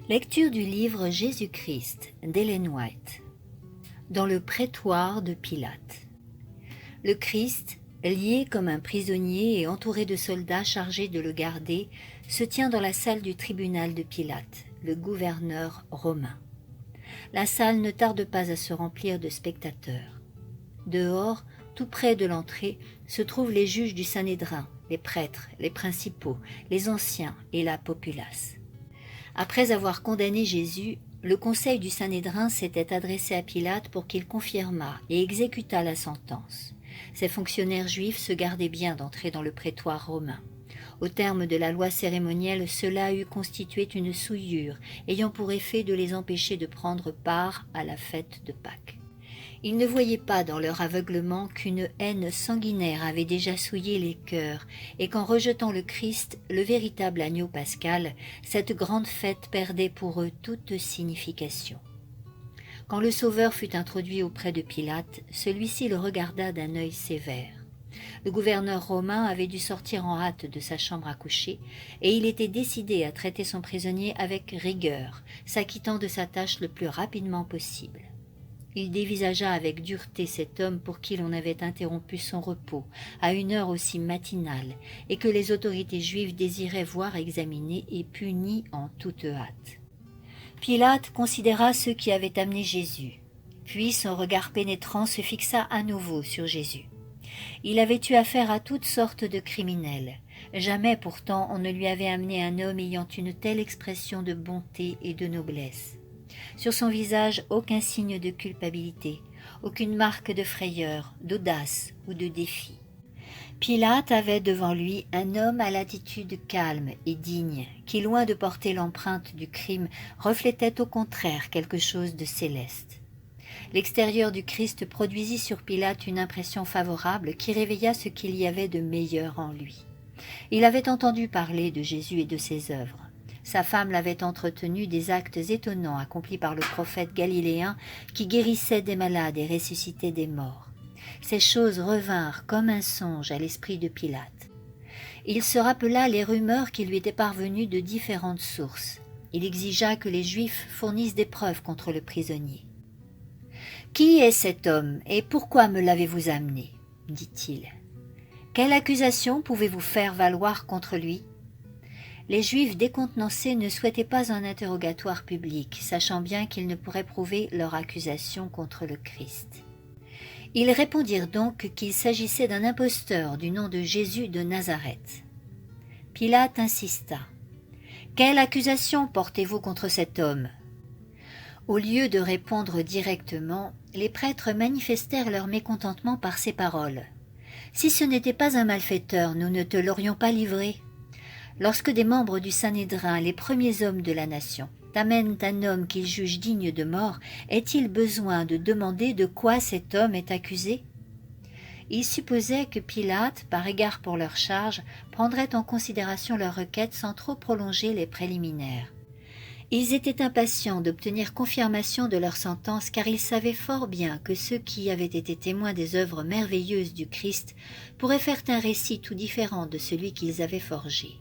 Lecture du livre Jésus-Christ d'Ellen White. Dans le prétoire de Pilate. Le Christ, lié comme un prisonnier et entouré de soldats chargés de le garder, se tient dans la salle du tribunal de Pilate, le gouverneur romain. La salle ne tarde pas à se remplir de spectateurs. Dehors, tout près de l'entrée, se trouvent les juges du Sanhédrin, les prêtres, les principaux, les anciens et la populace. Après avoir condamné Jésus, le conseil du Sanhédrin s'était adressé à Pilate pour qu'il confirmât et exécutât la sentence. Ces fonctionnaires juifs se gardaient bien d'entrer dans le prétoire romain. Au terme de la loi cérémonielle, cela eût constitué une souillure, ayant pour effet de les empêcher de prendre part à la fête de Pâques. Ils ne voyaient pas dans leur aveuglement qu'une haine sanguinaire avait déjà souillé les cœurs, et qu'en rejetant le Christ, le véritable agneau pascal, cette grande fête perdait pour eux toute signification. Quand le Sauveur fut introduit auprès de Pilate, celui-ci le regarda d'un œil sévère. Le gouverneur romain avait dû sortir en hâte de sa chambre à coucher, et il était décidé à traiter son prisonnier avec rigueur, s'acquittant de sa tâche le plus rapidement possible. Il dévisagea avec dureté cet homme pour qui l'on avait interrompu son repos à une heure aussi matinale et que les autorités juives désiraient voir examiné et puni en toute hâte. Pilate considéra ceux qui avaient amené Jésus, puis son regard pénétrant se fixa à nouveau sur Jésus. Il avait eu affaire à toutes sortes de criminels. Jamais pourtant on ne lui avait amené un homme ayant une telle expression de bonté et de noblesse. Sur son visage, aucun signe de culpabilité, aucune marque de frayeur, d'audace ou de défi. Pilate avait devant lui un homme à l'attitude calme et digne, qui, loin de porter l'empreinte du crime, reflétait au contraire quelque chose de céleste. L'extérieur du Christ produisit sur Pilate une impression favorable qui réveilla ce qu'il y avait de meilleur en lui. Il avait entendu parler de Jésus et de ses œuvres. Sa femme l'avait entretenu des actes étonnants accomplis par le prophète galiléen qui guérissait des malades et ressuscitait des morts. Ces choses revinrent comme un songe à l'esprit de Pilate. Il se rappela les rumeurs qui lui étaient parvenues de différentes sources. Il exigea que les Juifs fournissent des preuves contre le prisonnier. « Qui est cet homme et pourquoi me l'avez-vous amené ?» dit-il. « Quelle accusation pouvez-vous faire valoir contre lui ?» Les Juifs décontenancés ne souhaitaient pas un interrogatoire public, sachant bien qu'ils ne pourraient prouver leur accusation contre le Christ. Ils répondirent donc qu'il s'agissait d'un imposteur du nom de Jésus de Nazareth. Pilate insista. « Quelle accusation portez-vous contre cet homme ?» Au lieu de répondre directement, les prêtres manifestèrent leur mécontentement par ces paroles. « Si ce n'était pas un malfaiteur, nous ne te l'aurions pas livré. » Lorsque des membres du Sanhédrin, les premiers hommes de la nation, t'amènent un homme qu'ils jugent digne de mort, est-il besoin de demander de quoi cet homme est accusé ? Ils supposaient que Pilate, par égard pour leur charge, prendrait en considération leur requête sans trop prolonger les préliminaires. Ils étaient impatients d'obtenir confirmation de leur sentence car ils savaient fort bien que ceux qui avaient été témoins des œuvres merveilleuses du Christ pourraient faire un récit tout différent de celui qu'ils avaient forgé.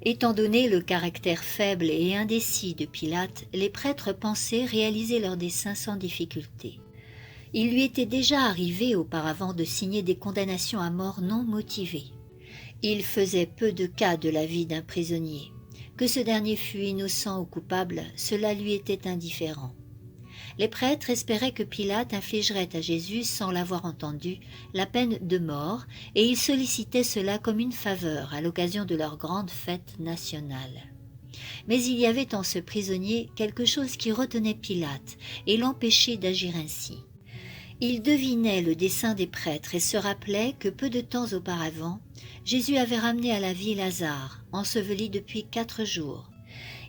Étant donné le caractère faible et indécis de Pilate, les prêtres pensaient réaliser leur dessein sans difficulté. Il lui était déjà arrivé auparavant de signer des condamnations à mort non motivées. Il faisait peu de cas de la vie d'un prisonnier. Que ce dernier fût innocent ou coupable, cela lui était indifférent. Les prêtres espéraient que Pilate infligerait à Jésus, sans l'avoir entendu, la peine de mort, et ils sollicitaient cela comme une faveur à l'occasion de leur grande fête nationale. Mais il y avait en ce prisonnier quelque chose qui retenait Pilate et l'empêchait d'agir ainsi. Il devinait le dessein des prêtres et se rappelait que peu de temps auparavant, Jésus avait ramené à la vie Lazare, enseveli depuis 4 jours.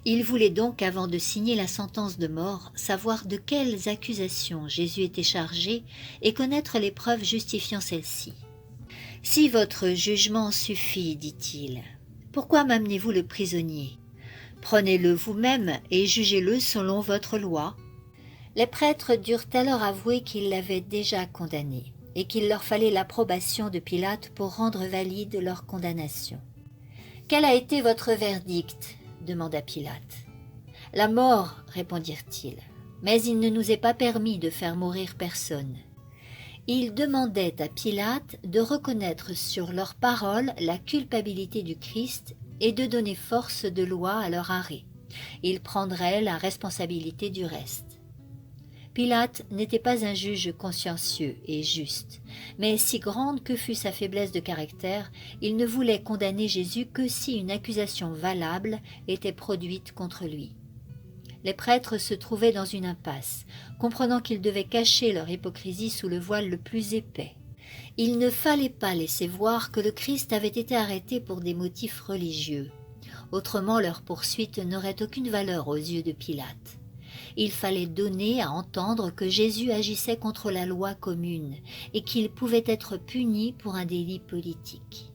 Il voulait donc, avant de signer la sentence de mort, savoir de quelles accusations Jésus était chargé et connaître les preuves justifiant celles-ci. « Si votre jugement suffit, dit-il, pourquoi m'amenez-vous le prisonnier ? Prenez-le vous-même et jugez-le selon votre loi. » Les prêtres durent alors avouer qu'ils l'avaient déjà condamné et qu'il leur fallait l'approbation de Pilate pour rendre valide leur condamnation. « Quel a été votre verdict ?» demanda Pilate. La mort, répondirent-ils, mais il ne nous est pas permis de faire mourir personne. Ils demandaient à Pilate de reconnaître sur leurs paroles la culpabilité du Christ et de donner force de loi à leur arrêt. Il prendrait la responsabilité du reste. Pilate n'était pas un juge consciencieux et juste, mais si grande que fût sa faiblesse de caractère, il ne voulait condamner Jésus que si une accusation valable était produite contre lui. Les prêtres se trouvaient dans une impasse, comprenant qu'ils devaient cacher leur hypocrisie sous le voile le plus épais. Il ne fallait pas laisser voir que le Christ avait été arrêté pour des motifs religieux. Autrement, leur poursuite n'aurait aucune valeur aux yeux de Pilate. Il fallait donner à entendre que Jésus agissait contre la loi commune et qu'il pouvait être puni pour un délit politique.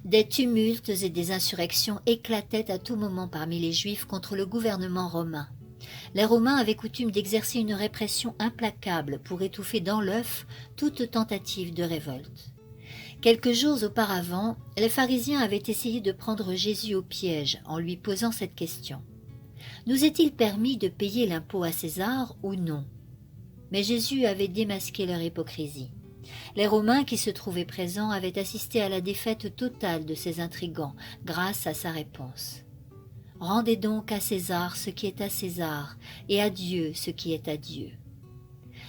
Des tumultes et des insurrections éclataient à tout moment parmi les Juifs contre le gouvernement romain. Les Romains avaient coutume d'exercer une répression implacable pour étouffer dans l'œuf toute tentative de révolte. Quelques jours auparavant, les pharisiens avaient essayé de prendre Jésus au piège en lui posant cette question. Nous est-il permis de payer l'impôt à César ou non? Mais Jésus avait démasqué leur hypocrisie. Les Romains qui se trouvaient présents avaient assisté à la défaite totale de ces intrigants grâce à sa réponse. Rendez donc à César ce qui est à César et à Dieu ce qui est à Dieu.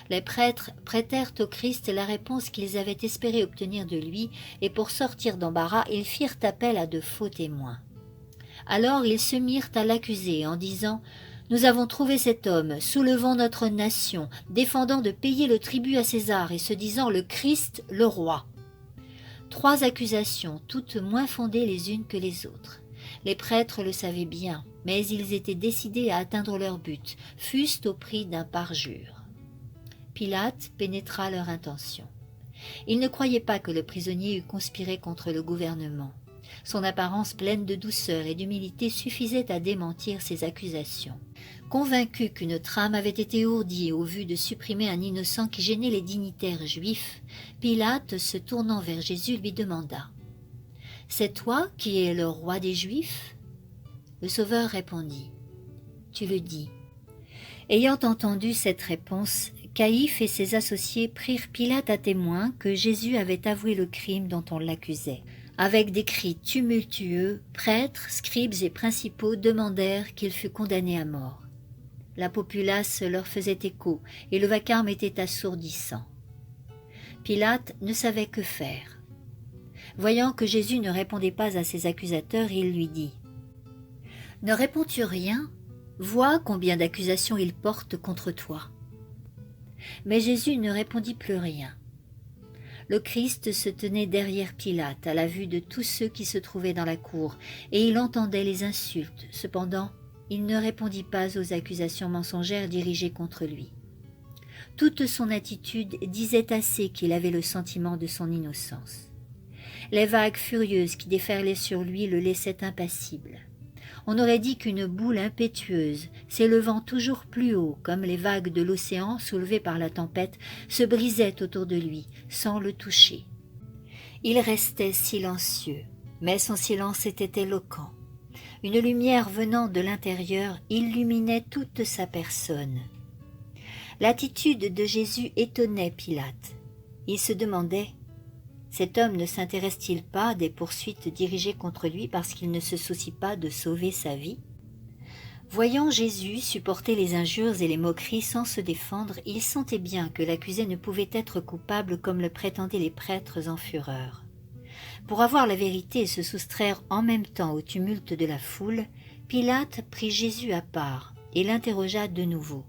Les prêtres prêtèrent au Christ la réponse qu'ils avaient espéré obtenir de lui et pour sortir d'embarras, ils firent appel à de faux témoins. Alors ils se mirent à l'accuser en disant « Nous avons trouvé cet homme, soulevant notre nation, défendant de payer le tribut à César et se disant le Christ, le roi. » 3 accusations, toutes moins fondées les unes que les autres. Les prêtres le savaient bien, mais ils étaient décidés à atteindre leur but, fût-ce au prix d'un parjure. Pilate pénétra leur intention. Il ne croyait pas que le prisonnier eût conspiré contre le gouvernement. Son apparence pleine de douceur et d'humilité suffisait à démentir ces accusations. Convaincu qu'une trame avait été ourdie au vu de supprimer un innocent qui gênait les dignitaires juifs, Pilate, se tournant vers Jésus, lui demanda « C'est toi qui es le roi des Juifs ?» Le Sauveur répondit « Tu le dis. » Ayant entendu cette réponse, Caïphe et ses associés prirent Pilate à témoin que Jésus avait avoué le crime dont on l'accusait. Avec des cris tumultueux, prêtres, scribes et principaux demandèrent qu'il fût condamné à mort. La populace leur faisait écho et le vacarme était assourdissant. Pilate ne savait que faire. Voyant que Jésus ne répondait pas à ses accusateurs, il lui dit « Ne réponds-tu rien? Vois combien d'accusations ils portent contre toi. » Mais Jésus ne répondit plus rien. Le Christ se tenait derrière Pilate à la vue de tous ceux qui se trouvaient dans la cour, et il entendait les insultes. Cependant, il ne répondit pas aux accusations mensongères dirigées contre lui. Toute son attitude disait assez qu'il avait le sentiment de son innocence. Les vagues furieuses qui déferlaient sur lui le laissaient impassible. On aurait dit qu'une boule impétueuse, s'élevant toujours plus haut comme les vagues de l'océan soulevées par la tempête, se brisait autour de lui, sans le toucher. Il restait silencieux, mais son silence était éloquent. Une lumière venant de l'intérieur illuminait toute sa personne. L'attitude de Jésus étonnait Pilate. Il se demandait « Cet homme ne s'intéresse-t-il pas des poursuites dirigées contre lui parce qu'il ne se soucie pas de sauver sa vie ?» Voyant Jésus supporter les injures et les moqueries sans se défendre, il sentait bien que l'accusé ne pouvait être coupable comme le prétendaient les prêtres en fureur. Pour avoir la vérité et se soustraire en même temps au tumulte de la foule, Pilate prit Jésus à part et l'interrogea de nouveau.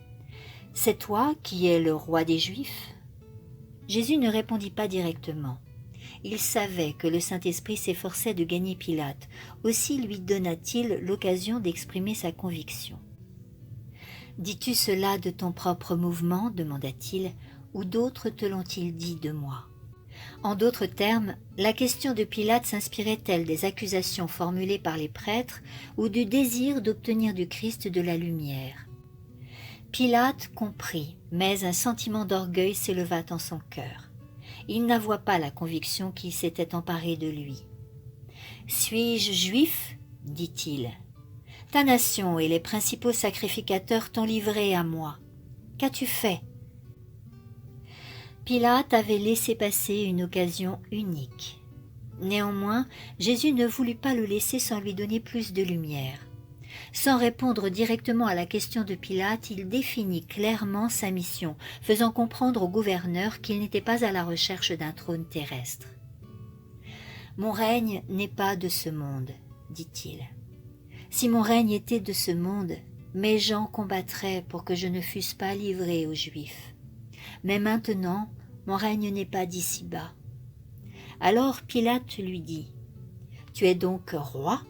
« C'est toi qui es le roi des Juifs ?» Jésus ne répondit pas directement. Il savait que le Saint-Esprit s'efforçait de gagner Pilate, aussi lui donna-t-il l'occasion d'exprimer sa conviction. « Dis-tu cela de ton propre mouvement ?» demanda-t-il, « ou d'autres te l'ont-ils dit de moi ?» En d'autres termes, la question de Pilate s'inspirait-elle des accusations formulées par les prêtres ou du désir d'obtenir du Christ de la lumière? Pilate comprit, mais un sentiment d'orgueil s'éleva en son cœur. Il n'avoua pas la conviction qui s'était emparée de lui. « Suis-je juif ?» dit-il. Ta nation et les principaux sacrificateurs t'ont livré à moi. Qu'as-tu fait » Pilate avait laissé passer une occasion unique. Néanmoins, Jésus ne voulut pas le laisser sans lui donner plus de lumière. Sans répondre directement à la question de Pilate, il définit clairement sa mission, faisant comprendre au gouverneur qu'il n'était pas à la recherche d'un trône terrestre. « Mon règne n'est pas de ce monde, dit-il. Si mon règne était de ce monde, mes gens combattraient pour que je ne fusse pas livré aux Juifs. Mais maintenant, mon règne n'est pas d'ici-bas. » Alors Pilate lui dit, « Tu es donc roi ?»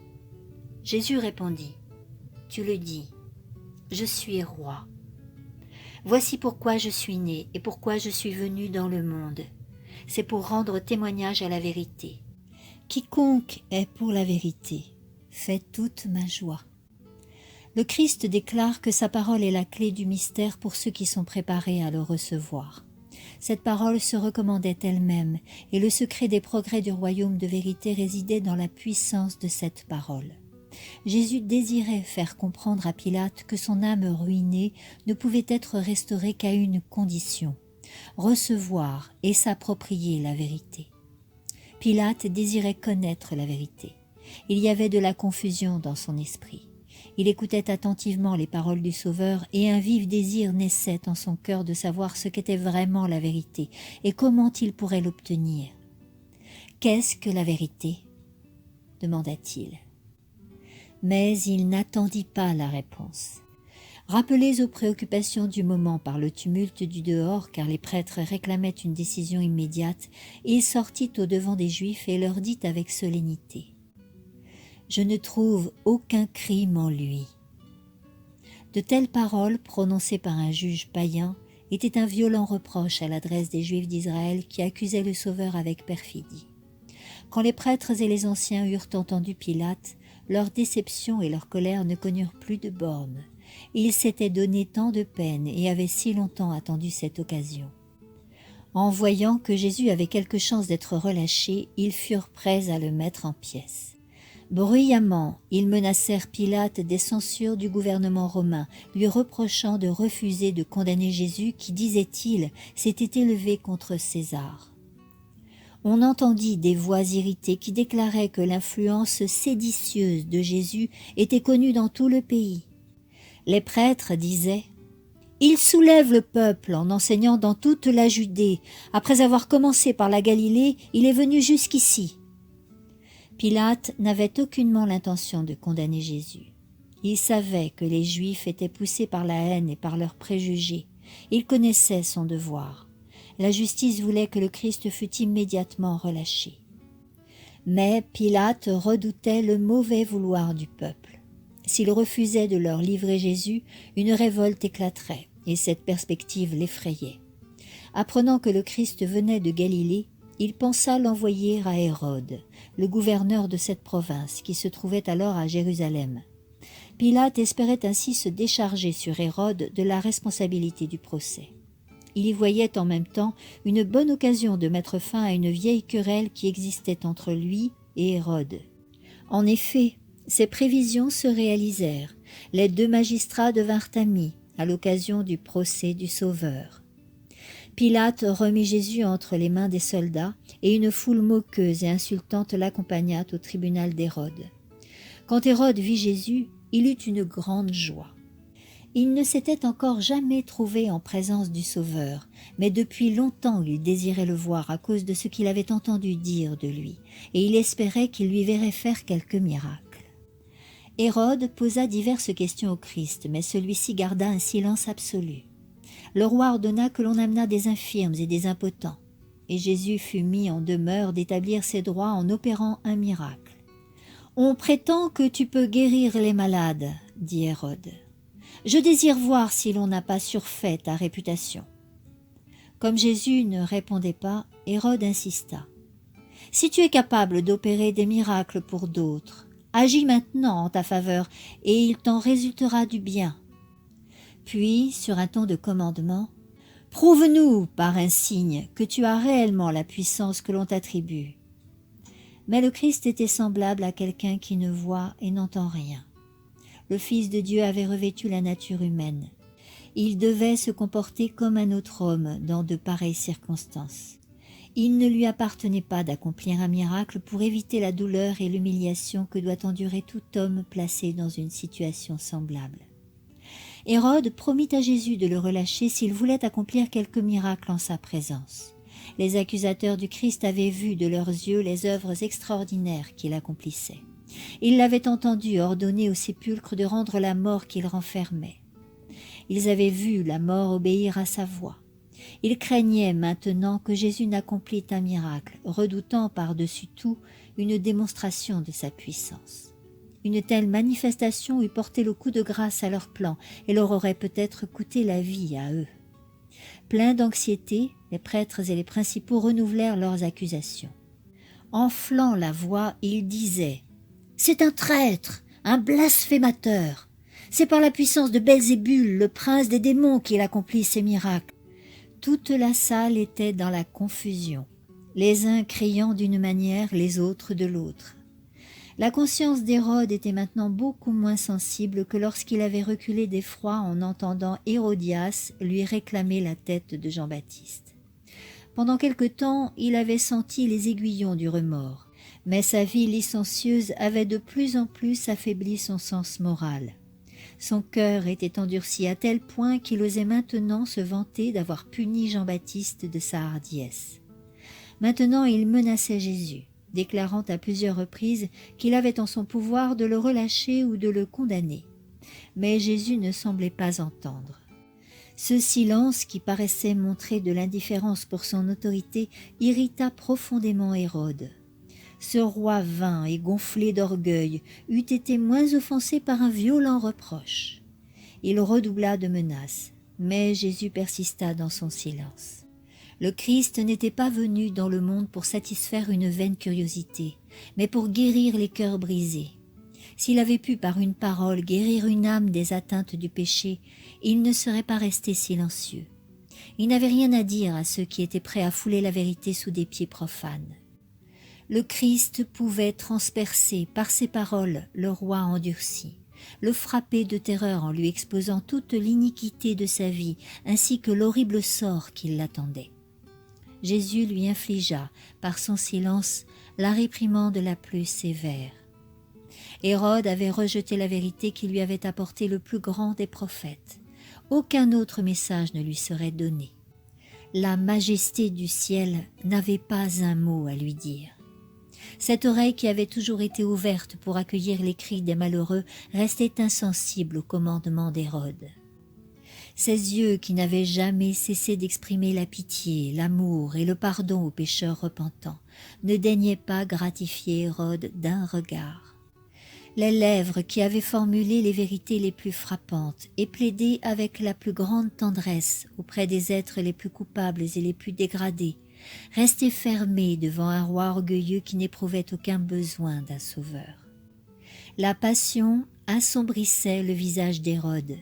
Jésus répondit, « Tu le dis, je suis roi. Voici pourquoi je suis né et pourquoi je suis venu dans le monde. C'est pour rendre témoignage à la vérité. Quiconque est pour la vérité fait toute ma joie. » Le Christ déclare que sa parole est la clé du mystère pour ceux qui sont préparés à le recevoir. Cette parole se recommandait elle-même, et le secret des progrès du royaume de vérité résidait dans la puissance de cette parole. Jésus désirait faire comprendre à Pilate que son âme ruinée ne pouvait être restaurée qu'à une condition, recevoir et s'approprier la vérité. Pilate désirait connaître la vérité. Il y avait de la confusion dans son esprit. Il écoutait attentivement les paroles du Sauveur et un vif désir naissait en son cœur de savoir ce qu'était vraiment la vérité et comment il pourrait l'obtenir. « Qu'est-ce que la vérité ?» demanda-t-il. Mais il n'attendit pas la réponse. Rappelés aux préoccupations du moment par le tumulte du dehors, car les prêtres réclamaient une décision immédiate, il sortit au-devant des Juifs et leur dit avec solennité: « Je ne trouve aucun crime en lui. » De telles paroles, prononcées par un juge païen, étaient un violent reproche à l'adresse des Juifs d'Israël qui accusaient le Sauveur avec perfidie. Quand les prêtres et les anciens eurent entendu Pilate, leur déception et leur colère ne connurent plus de bornes. Ils s'étaient donné tant de peine et avaient si longtemps attendu cette occasion. En voyant que Jésus avait quelque chance d'être relâché, ils furent prêts à le mettre en pièces. Bruyamment, ils menacèrent Pilate des censures du gouvernement romain, lui reprochant de refuser de condamner Jésus qui, disait-il, s'était élevé contre César. On entendit des voix irritées qui déclaraient que l'influence séditieuse de Jésus était connue dans tout le pays. Les prêtres disaient: « Il soulève le peuple en enseignant dans toute la Judée. Après avoir commencé par la Galilée, il est venu jusqu'ici. » Pilate n'avait aucunement l'intention de condamner Jésus. Il savait que les Juifs étaient poussés par la haine et par leurs préjugés. Il connaissait son devoir. La justice voulait que le Christ fût immédiatement relâché. Mais Pilate redoutait le mauvais vouloir du peuple. S'il refusait de leur livrer Jésus, une révolte éclaterait, et cette perspective l'effrayait. Apprenant que le Christ venait de Galilée, il pensa l'envoyer à Hérode, le gouverneur de cette province, qui se trouvait alors à Jérusalem. Pilate espérait ainsi se décharger sur Hérode de la responsabilité du procès. Il y voyait en même temps une bonne occasion de mettre fin à une vieille querelle qui existait entre lui et Hérode. En effet, ces prévisions se réalisèrent. Les deux magistrats devinrent amis à l'occasion du procès du Sauveur. Pilate remit Jésus entre les mains des soldats et une foule moqueuse et insultante l'accompagna au tribunal d'Hérode. Quand Hérode vit Jésus, il eut une grande joie. Il ne s'était encore jamais trouvé en présence du Sauveur, mais depuis longtemps il désirait le voir à cause de ce qu'il avait entendu dire de lui, et il espérait qu'il lui verrait faire quelque miracle. Hérode posa diverses questions au Christ, mais celui-ci garda un silence absolu. Le roi ordonna que l'on amenât des infirmes et des impotents, et Jésus fut mis en demeure d'établir ses droits en opérant un miracle. « On prétend que tu peux guérir les malades, » dit Hérode. « Je désire voir si l'on n'a pas surfait ta réputation. » Comme Jésus ne répondait pas, Hérode insista. « Si tu es capable d'opérer des miracles pour d'autres, agis maintenant en ta faveur, et il t'en résultera du bien. » Puis, sur un ton de commandement, « Prouve-nous par un signe que tu as réellement la puissance que l'on t'attribue. » Mais le Christ était semblable à quelqu'un qui ne voit et n'entend rien. Le Fils de Dieu avait revêtu la nature humaine. Il devait se comporter comme un autre homme dans de pareilles circonstances. Il ne lui appartenait pas d'accomplir un miracle pour éviter la douleur et l'humiliation que doit endurer tout homme placé dans une situation semblable. Hérode promit à Jésus de le relâcher s'il voulait accomplir quelque miracle en sa présence. Les accusateurs du Christ avaient vu de leurs yeux les œuvres extraordinaires qu'il accomplissait. Ils l'avaient entendu ordonner au sépulcre de rendre la mort qu'il renfermait. Ils avaient vu la mort obéir à sa voix. Ils craignaient maintenant que Jésus n'accomplît un miracle, redoutant par-dessus tout une démonstration de sa puissance. Une telle manifestation eût porté le coup de grâce à leur plan et leur aurait peut-être coûté la vie à eux. Pleins d'anxiété, les prêtres et les principaux renouvelèrent leurs accusations. Enflant la voix, ils disaient « C'est un traître, un blasphémateur. C'est par la puissance de Belzébul, le prince des démons, qu'il accomplit ces miracles. » Toute la salle était dans la confusion, les uns criant d'une manière, les autres de l'autre. La conscience d'Hérode était maintenant beaucoup moins sensible que lorsqu'il avait reculé d'effroi en entendant Hérodias lui réclamer la tête de Jean-Baptiste. Pendant quelque temps, il avait senti les aiguillons du remords, mais sa vie licencieuse avait de plus en plus affaibli son sens moral. Son cœur était endurci à tel point qu'il osait maintenant se vanter d'avoir puni Jean-Baptiste de sa hardiesse. Maintenant il menaçait Jésus, déclarant à plusieurs reprises qu'il avait en son pouvoir de le relâcher ou de le condamner. Mais Jésus ne semblait pas entendre. Ce silence, qui paraissait montrer de l'indifférence pour son autorité, irrita profondément Hérode. Ce roi vain et gonflé d'orgueil eût été moins offensé par un violent reproche. Il redoubla de menaces, mais Jésus persista dans son silence. Le Christ n'était pas venu dans le monde pour satisfaire une vaine curiosité, mais pour guérir les cœurs brisés. S'il avait pu par une parole guérir une âme des atteintes du péché, il ne serait pas resté silencieux. Il n'avait rien à dire à ceux qui étaient prêts à fouler la vérité sous des pieds profanes. Le Christ pouvait transpercer par ses paroles le roi endurci, le frapper de terreur en lui exposant toute l'iniquité de sa vie ainsi que l'horrible sort qui l'attendait. Jésus lui infligea, par son silence, la réprimande la plus sévère. Hérode avait rejeté la vérité qui lui avait apporté le plus grand des prophètes. Aucun autre message ne lui serait donné. La majesté du ciel n'avait pas un mot à lui dire. Cette oreille qui avait toujours été ouverte pour accueillir les cris des malheureux restait insensible au commandement d'Hérode. Ses yeux qui n'avaient jamais cessé d'exprimer la pitié, l'amour et le pardon aux pécheurs repentants ne daignaient pas gratifier Hérode d'un regard. Les lèvres qui avaient formulé les vérités les plus frappantes et plaidé avec la plus grande tendresse auprès des êtres les plus coupables et les plus dégradés restaient fermées devant un roi orgueilleux qui n'éprouvait aucun besoin d'un sauveur. La passion assombrissait le visage d'Hérode.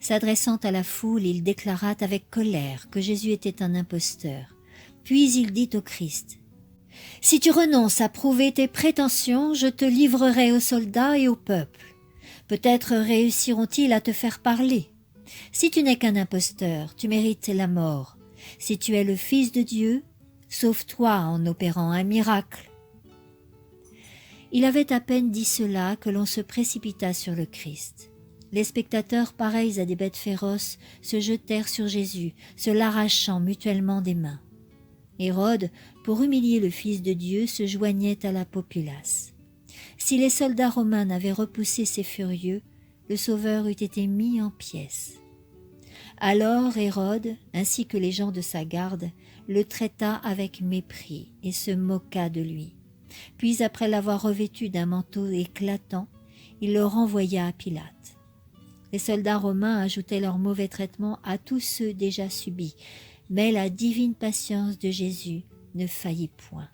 S'adressant à la foule, il déclara avec colère que Jésus était un imposteur. Puis il dit au Christ « Si tu renonces à prouver tes prétentions, je te livrerai aux soldats et au peuple. Peut-être réussiront-ils à te faire parler. Si tu n'es qu'un imposteur, tu mérites la mort. Si tu es le Fils de Dieu, sauve-toi en opérant un miracle. » Il avait à peine dit cela que l'on se précipita sur le Christ. Les spectateurs, pareils à des bêtes féroces, se jetèrent sur Jésus, se l'arrachant mutuellement des mains. Hérode, pour humilier le Fils de Dieu, se joignait à la populace. Si les soldats romains n'avaient repoussé ces furieux, le Sauveur eût été mis en pièces. Alors Hérode, ainsi que les gens de sa garde, le traita avec mépris et se moqua de lui. Puis, après l'avoir revêtu d'un manteau éclatant, il le renvoya à Pilate. Les soldats romains ajoutaient leur mauvais traitement à tous ceux déjà subis, mais la divine patience de Jésus ne faillit point.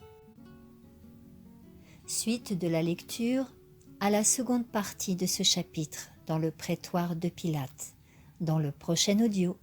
Suite de la lecture à la seconde partie de ce chapitre dans le prétoire de Pilate, dans le prochain audio.